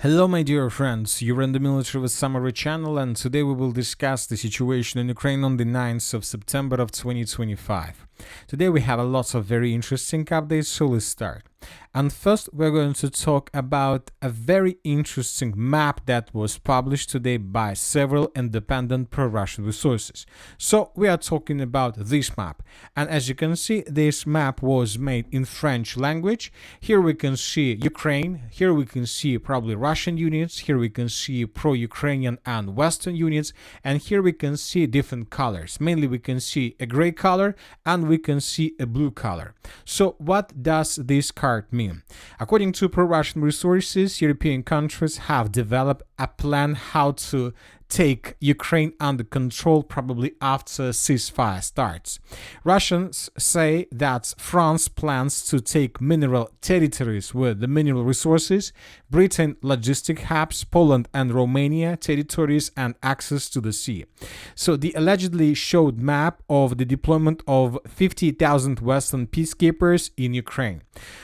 Hello my dear friends, you're in the Military with Summary channel, and today we will discuss the situation in Ukraine on the 9th of September of 2025. Today we have a lot of very interesting updates, so let's start. And first we're going to talk about a very interesting map that was published today by several independent pro-Russian resources. So we are talking about this map, and as you can see, this map was made in French language. Here we can see Ukraine, here we can see probably Russian units, here we can see pro-Ukrainian and Western units, and here we can see different colors. Mainly we can see a gray color and we can see a blue color. So what does this card mean? According to pro-Russian resources, European countries have developed a plan how to take Ukraine under control probably after ceasefire starts. Russians say that France plans to take mineral territories with the mineral resources, Britain logistic hubs, Poland and Romania territories and access to the sea. So the allegedly showed map of the deployment of 50,000 Western peacekeepers in Ukraine.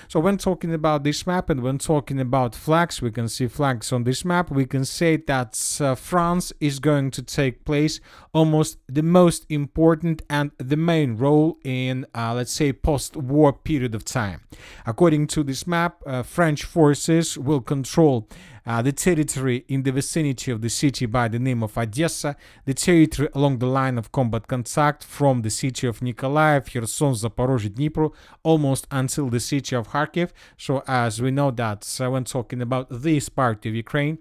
So when talking about this map and when talking about flags, we can see flags on this map, we can say that France is going to take place almost the most important and the main role in, let's say, post-war period of time. According to this map, French forces will control the territory in the vicinity of the city by the name of Odessa, the territory along the line of combat contact from the city of Nikolaev, Kherson, Zaporozhye, Dnipro, almost until the city of Kharkiv. So as we know that when talking about this part of Ukraine,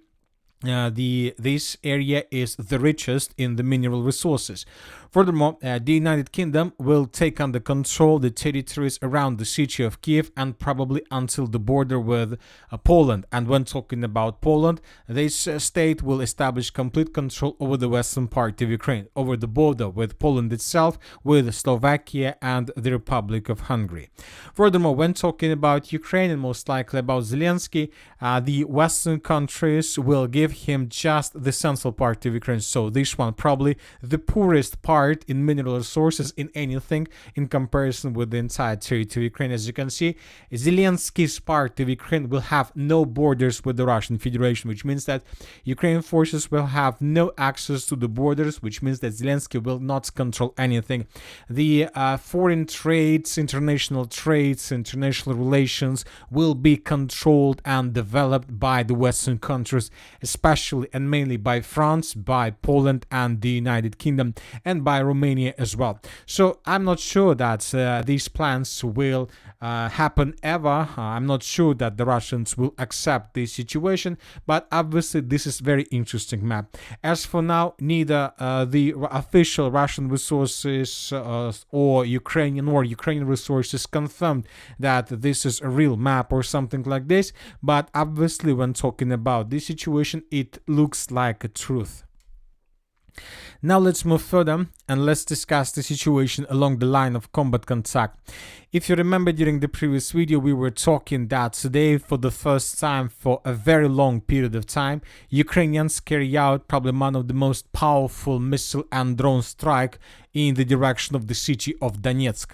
this area is the richest in the mineral resources. Furthermore, the United Kingdom will take under control the territories around the city of Kiev and probably until the border with Poland. And when talking about Poland, this state will establish complete control over the western part of Ukraine, over the border with Poland itself, with Slovakia and the Republic of Hungary. Furthermore, when talking about Ukraine and most likely about Zelensky, the western countries will give him just the central part of Ukraine. So this one probably the poorest part in mineral resources in anything in comparison with the entire territory of Ukraine. As you can see, Zelensky's part of Ukraine will have no borders with the Russian Federation, which means that Ukrainian forces will have no access to the borders, which means that Zelensky will not control anything. The foreign trades, international relations will be controlled and developed by the Western countries, especially and mainly by France, by Poland and the United Kingdom, and by Romania as well. So I'm not sure that these plans will happen ever. I'm not sure that the Russians will accept this situation, but obviously this is very interesting map. As for now, neither the official Russian resources or Ukrainian resources confirmed that this is a real map or something like this, but obviously when talking about this situation, it looks like a truth. Now let's move further and let's discuss the situation along the line of combat contact. If you remember, during the previous video we were talking that today, for the first time for a very long period of time, Ukrainians carry out probably one of the most powerful missile and drone strike in the direction of the city of Donetsk.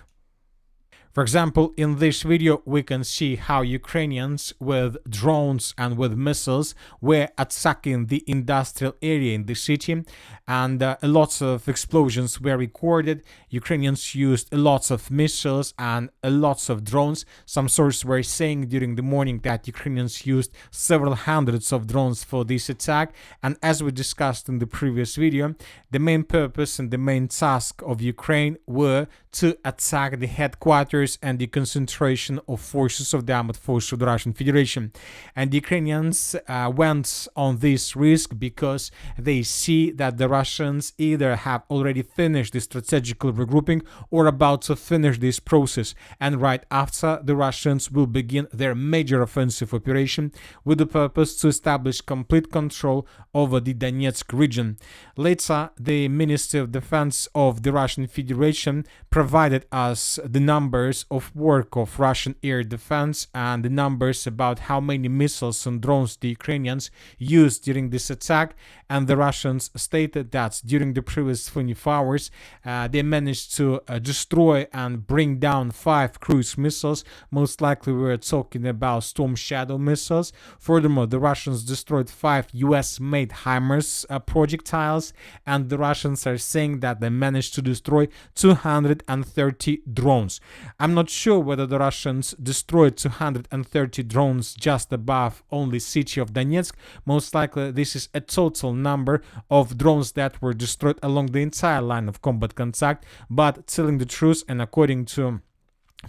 For example, in this video, we can see how Ukrainians with drones and with missiles were attacking the industrial area in the city, and lots of explosions were recorded. Ukrainians used lots of missiles and lots of drones. Some sources were saying during the morning that Ukrainians used several hundreds of drones for this attack. And as we discussed in the previous video, the main purpose and the main task of Ukraine were to attack the headquarters and the concentration of forces of the armed forces of the Russian Federation. And the Ukrainians went on this risk because they see that the Russians either have already finished the strategical regrouping or about to finish this process, and right after, the Russians will begin their major offensive operation with the purpose to establish complete control over the Donetsk region. Later, the Ministry of Defense of the Russian Federation provided us the numbers numbers of work of Russian air defense and the numbers about how many missiles and drones the Ukrainians used during this attack. And the Russians stated that during the previous 24 hours, they managed to destroy and bring down 5 cruise missiles. Most likely, we're talking about Storm Shadow missiles. Furthermore, the Russians destroyed 5 US-made HIMARS projectiles, and the Russians are saying that they managed to destroy 230 drones. I'm not sure whether the Russians destroyed 230 drones just above only city of Donetsk. Most likely, this is a total number of drones that were destroyed along the entire line of combat contact. But telling the truth, and according to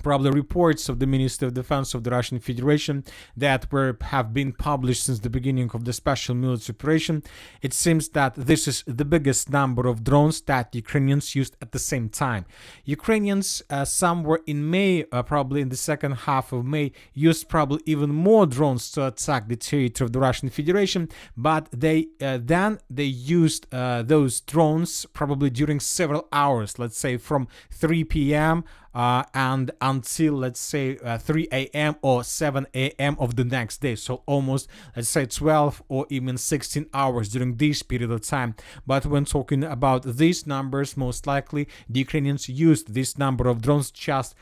probably reports of the Ministry of Defense of the Russian Federation that have been published since the beginning of the special military operation, it seems that this is the biggest number of drones that Ukrainians used at the same time. Ukrainians, somewhere in May, probably in the second half of May, used probably even more drones to attack the territory of the Russian Federation, but they used those drones probably during several hours, let's say from 3 p.m. And until, let's say, 3 a.m. or 7 a.m. of the next day. So almost, let's say, 12 or even 16 hours during this period of time. But when talking about these numbers, most likely the Ukrainians used this number of drones just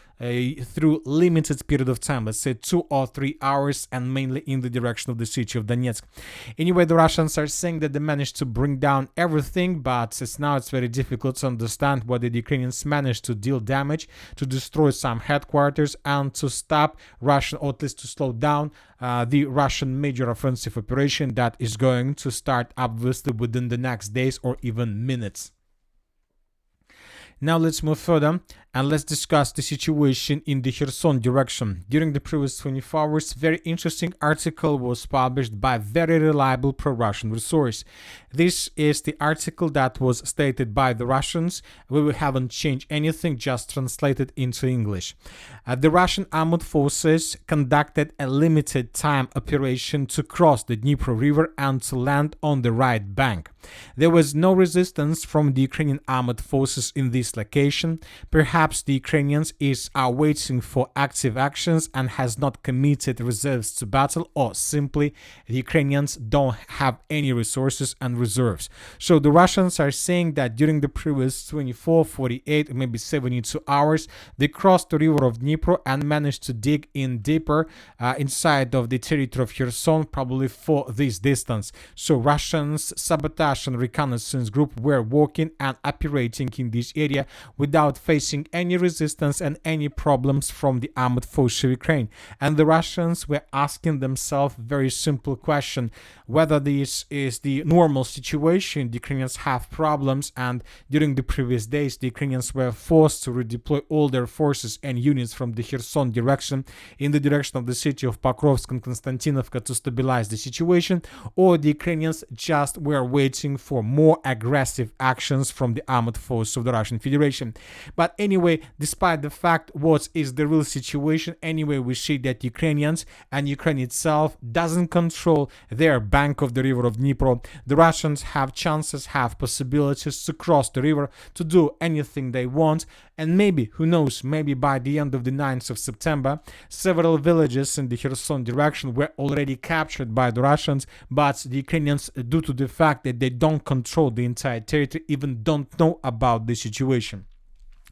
through limited period of time, let's say 2 or 3 hours, and mainly in the direction of the city of Donetsk. Anyway, the Russians are saying that they managed to bring down everything, but now it's very difficult to understand whether the Ukrainians managed to deal damage, to destroy some headquarters, and to stop Russian, or at least to slow down the Russian major offensive operation that is going to start obviously within the next days or even minutes. Now let's move further and let's discuss the situation in the Kherson direction. During the previous 24 hours, very interesting article was published by very reliable pro-Russian resource. This is the article that was stated by the Russians. We haven't changed anything, just translated into English. The Russian armed forces conducted a limited time operation to cross the Dnipro River and to land on the right bank. There was no resistance from the Ukrainian armed forces in this location. Perhaps the Ukrainians are waiting for active actions and has not committed reserves to battle, or simply the Ukrainians don't have any resources and reserves. So the Russians are saying that during the previous 24, 48, maybe 72 hours, they crossed the river of Dnipro and managed to dig in deeper inside of the territory of Kherson, probably for this distance. So Russians sabotage and reconnaissance group were working and operating in this area without facing any resistance and any problems from the armed forces of Ukraine. And the Russians were asking themselves very simple question, whether this is the normal situation. The Ukrainians have problems, and during the previous days the Ukrainians were forced to redeploy all their forces and units from the Kherson direction in the direction of the city of Pokrovsk and Konstantinovka to stabilize the situation, or the Ukrainians just were waiting for more aggressive actions from the armed forces of the Russian Federation. But anyway, despite the fact what is the real situation, anyway, we see that Ukrainians and Ukraine itself doesn't control their bank of the river of Dnipro. The Russians have chances, have possibilities to cross the river, to do anything they want, and maybe, who knows, maybe by the end of the 9th of September, several villages in the Kherson direction were already captured by the Russians, but the Ukrainians, due to the fact that they don't control the entire territory, even don't know about the situation.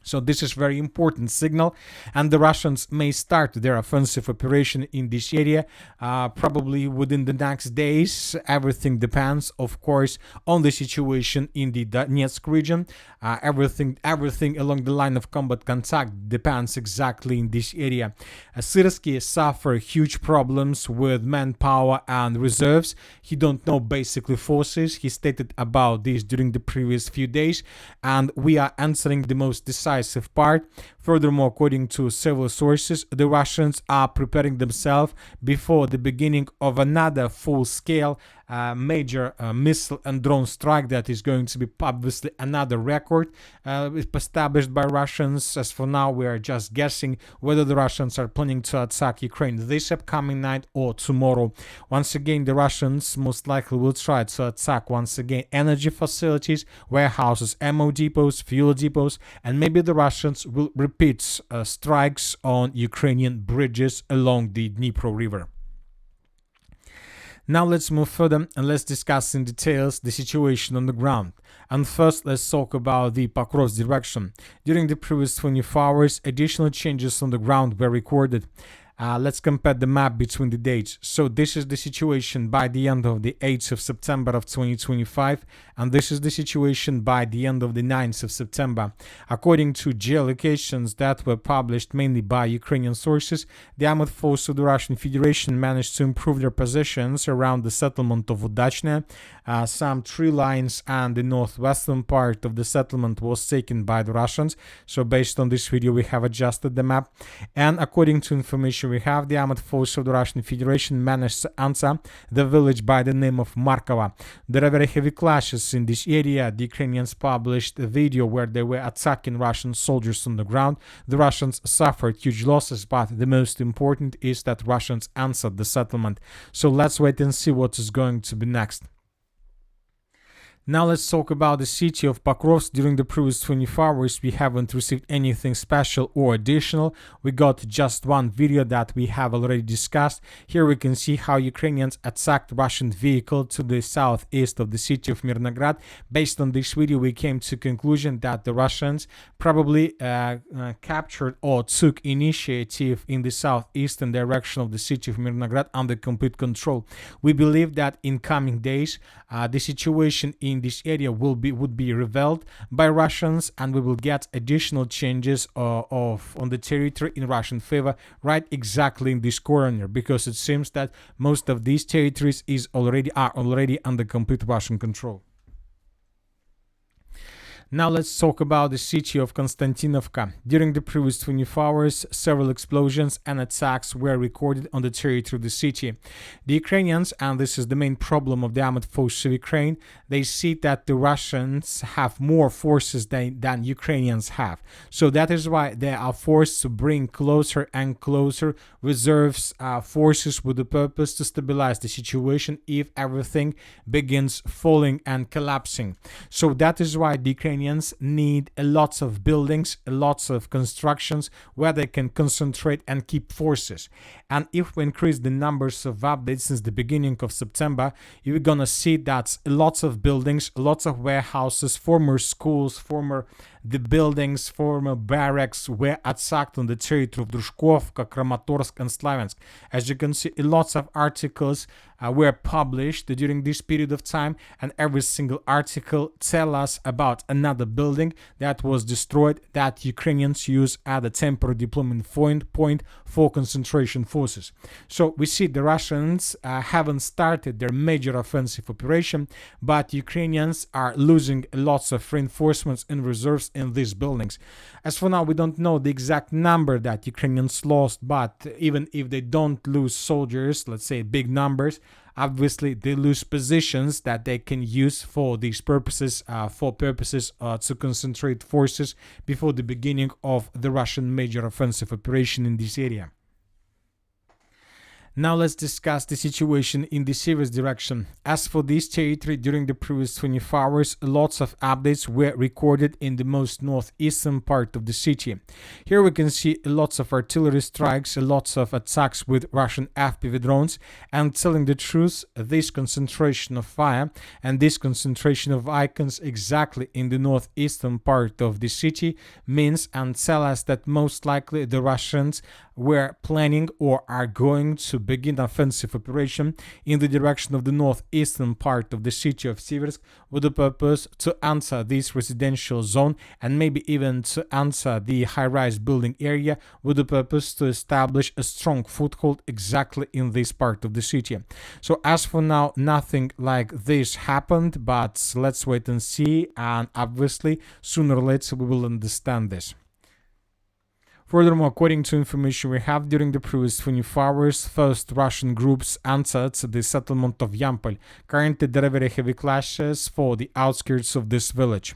So this is very important signal, and the Russians may start their offensive operation in this area probably within the next days. Everything depends, of course, on the situation in the Donetsk region. Everything along the line of combat contact depends exactly in this area. Siversk suffer huge problems with manpower and reserves. He don't know basically forces. He stated about this during the previous few days, and we are answering the most decisive part. Furthermore, according to several sources, the Russians are preparing themselves before the beginning of another full-scale major missile and drone strike that is going to be obviously another record established by Russians. As for now, we are just guessing whether the Russians are planning to attack Ukraine this upcoming night or tomorrow. Once again, the Russians most likely will try to attack once again energy facilities, warehouses, ammo depots, fuel depots, and maybe the Russians will repeat strikes on Ukrainian bridges along the Dnipro River. Now let's move further and let's discuss in details the situation on the ground. And first, let's talk about the Pokrovsk direction. During the previous 24 hours, additional changes on the ground were recorded. Let's compare the map between the dates. So this is the situation by the end of the 8th of September of 2025, and this is the situation by the end of the 9th of September. According to geolocations that were published mainly by Ukrainian sources, the armored forces of the Russian Federation managed to improve their positions around the settlement of Udachne. Some tree lines and the northwestern part of the settlement was taken by the Russians. So based on this video, we have adjusted the map. And according to information we have, the armored forces of the Russian Federation managed to answer the village by the name of Markova. There are very heavy clashes in this area. The Ukrainians published a video where they were attacking Russian soldiers on the ground. The Russians suffered huge losses, but the most important is that Russians answered the settlement. So let's wait and see what is going to be next. Now let's talk about the city of Pokrovsk. During the previous 24 hours, we haven't received anything special or additional. We got just one video that we have already discussed. Here we can see how Ukrainians attacked Russian vehicle to the southeast of the city of Mirnograd. Based on this video, we came to conclusion that the Russians probably captured or took initiative in the southeastern direction of the city of Mirnograd under complete control. We believe that in coming days, the situation in this area would be revealed by Russians, and we will get additional changes on the territory in Russian favor right exactly in this corner, because it seems that most of these territories are already under complete Russian control. Now let's talk about the city of Konstantinovka. During the previous 24 hours, several explosions and attacks were recorded on the territory of the city. The Ukrainians, and this is the main problem of the armored forces of Ukraine, they see that the Russians have more forces than Ukrainians have. So that is why they are forced to bring closer and closer reserves forces with the purpose to stabilize the situation if everything begins falling and collapsing. So that is why the Ukrainians need lots of buildings, lots of constructions where they can concentrate and keep forces. And if we increase the numbers of updates since the beginning of September, you're gonna see that lots of buildings, lots of warehouses, former schools, former barracks were attacked on the territory of Drushkovka, Kramatorsk and Slaviansk. As you can see, lots of articles were published during this period of time, and every single article tells us about another building that was destroyed that Ukrainians use as a temporary deployment point for concentration forces. So we see the Russians haven't started their major offensive operation, but Ukrainians are losing lots of reinforcements and reserves in these buildings. As for now, we don't know the exact number that Ukrainians lost, but even if they don't lose soldiers, let's say big numbers, obviously they lose positions that they can use for these purposes, to concentrate forces before the beginning of the Russian major offensive operation in this area. Now let's discuss the situation in the Siversk direction. As for this territory, during the previous 24 hours, lots of updates were recorded in the most northeastern part of the city. Here we can see lots of artillery strikes, lots of attacks with Russian FPV drones, and telling the truth, this concentration of fire and this concentration of icons exactly in the northeastern part of the city means and tell us that most likely the Russians were planning or are going to begin offensive operation in the direction of the northeastern part of the city of Siversk with the purpose to answer this residential zone and maybe even to answer the high-rise building area with the purpose to establish a strong foothold exactly in this part of the city. So as for now, nothing like this happened, but let's wait and see, and obviously sooner or later we will understand this. Furthermore, according to information we have, during the previous 24 hours, first Russian groups entered the settlement of Yampol. Currently, there are very heavy clashes for the outskirts of this village.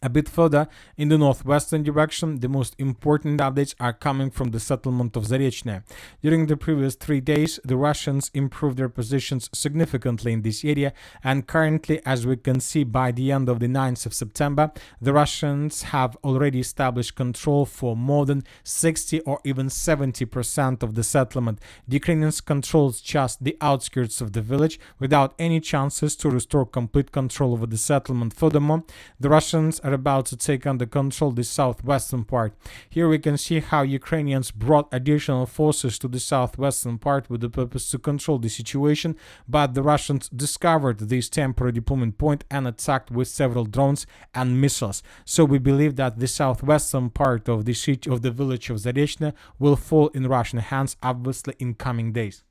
A bit further in the northwestern direction, the most important updates are coming from the settlement of Zarichne. During the previous 3 days, the Russians improved their positions significantly in this area, and currently, as we can see, by the end of the 9th of September, the Russians have already established control for more than 60 or even 70% of the settlement. The Ukrainians control just the outskirts of the village without any chances to restore complete control over the settlement. Furthermore, the Russians are about to take under control the southwestern part. Here we can see how Ukrainians brought additional forces to the southwestern part with the purpose to control the situation, but the Russians discovered this temporary deployment point and attacked with several drones and missiles. So we believe that the southwestern part of the city of the village of Zarichne will fall in Russian hands, obviously, in coming days.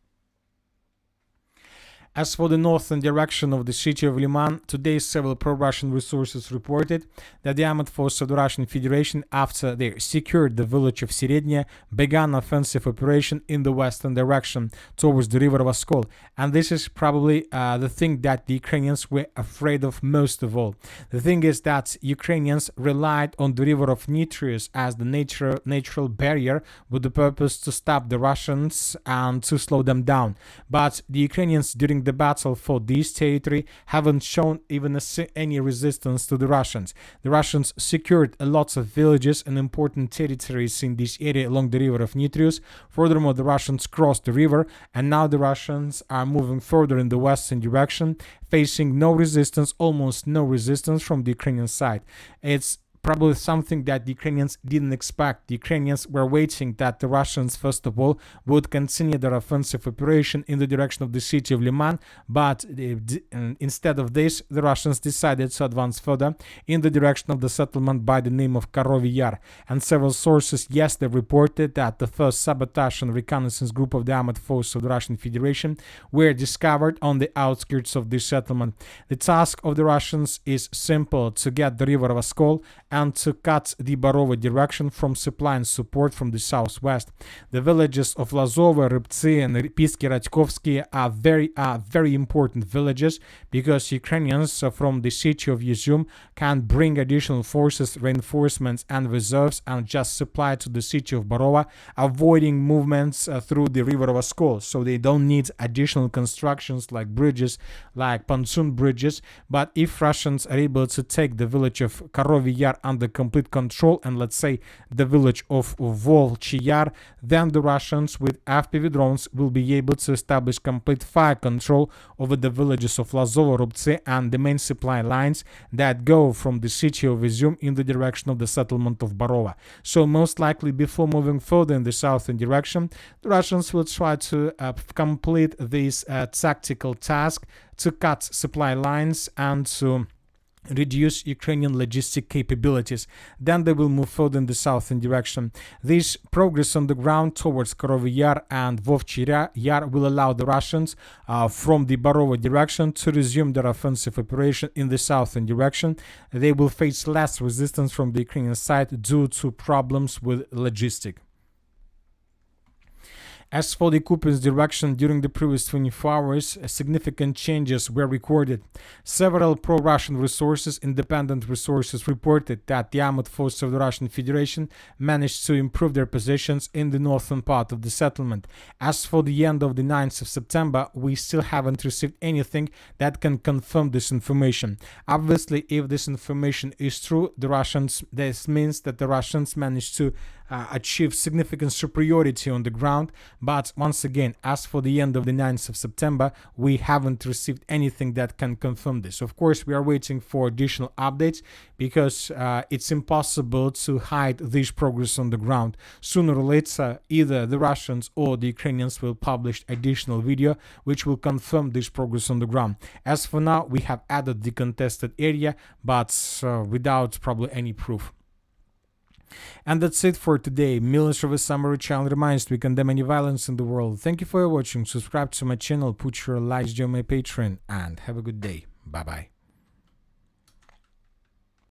As for the northern direction of the city of Lyman, today several pro-Russian resources reported that the armed forces of the Russian Federation, after they secured the village of Serednya, began offensive operation in the western direction towards the river Oskol. And this is probably the thing that the Ukrainians were afraid of most of all. The thing is that Ukrainians relied on the river of Nitrius as the natural barrier with the purpose to stop the Russians and to slow them down. But the Ukrainians, during the battle for this territory, haven't shown even any resistance to the Russians. The Russians secured lots of villages and important territories in this area along the river of Nitrius. Furthermore, the Russians crossed the river, and now the Russians are moving further in the western direction, facing no resistance, almost no resistance from the Ukrainian side. It's probably something that the Ukrainians didn't expect. The Ukrainians were waiting that the Russians, first of all, would continue their offensive operation in the direction of the city of Lyman, but instead of this, the Russians decided to advance further in the direction of the settlement by the name of Karovy Yar. And several sources yesterday reported that the first sabotage and reconnaissance group of the armed forces of the Russian Federation were discovered on the outskirts of this settlement. The task of the Russians is simple: to get the river of Oskol and to cut the Barovo direction from supplying support from the southwest. The villages of Lazovo, Rybtsy, and Pisky Radkovsky are very important villages, because Ukrainians from the city of Izum can bring additional forces, reinforcements, and reserves and just supply to the city of Barovo, avoiding movements through the river of Oskol. So they don't need additional constructions like bridges, like pontoon bridges. But if Russians are able to take the village of Karovy Yar under complete control, and let's say the village of Volchyi Yar, then the Russians with FPV drones will be able to establish complete fire control over the villages of Lazovo, Rybtsy, and the main supply lines that go from the city of Izum in the direction of the settlement of Barovo. So most likely, before moving further in the southern direction, the Russians will try to complete this tactical task to cut supply lines and to reduce Ukrainian logistic capabilities. Then they will move further in the southern direction. This progress on the ground towards Karovy Yar and Volchyi Yar will allow the Russians from the Barovo direction to resume their offensive operation in the southern direction. They will face less resistance from the Ukrainian side due to problems with logistics. As for the Kupiansk direction, during the previous 24 hours, significant changes were recorded. Several pro-Russian resources, independent resources, reported that the armed forces of the Russian Federation managed to improve their positions in the northern part of the settlement. As for the end of the 9th of September, we still haven't received anything that can confirm this information. Obviously, if this information is true, this means that the Russians managed to achieve significant superiority on the ground. But once again, as for the end of the 9th of September, we haven't received anything that can confirm this. Of course, we are waiting for additional updates, because it's impossible to hide this progress on the ground. Sooner or later, either the Russians or the Ukrainians will publish additional video which will confirm this progress on the ground. As for now, we have added the contested area, but without probably any proof. And that's it for today. Military Summary channel reminds we condemn any violence in the world. Thank you for watching. Subscribe to my channel, put your likes, join my Patreon, and have a good day. Bye bye.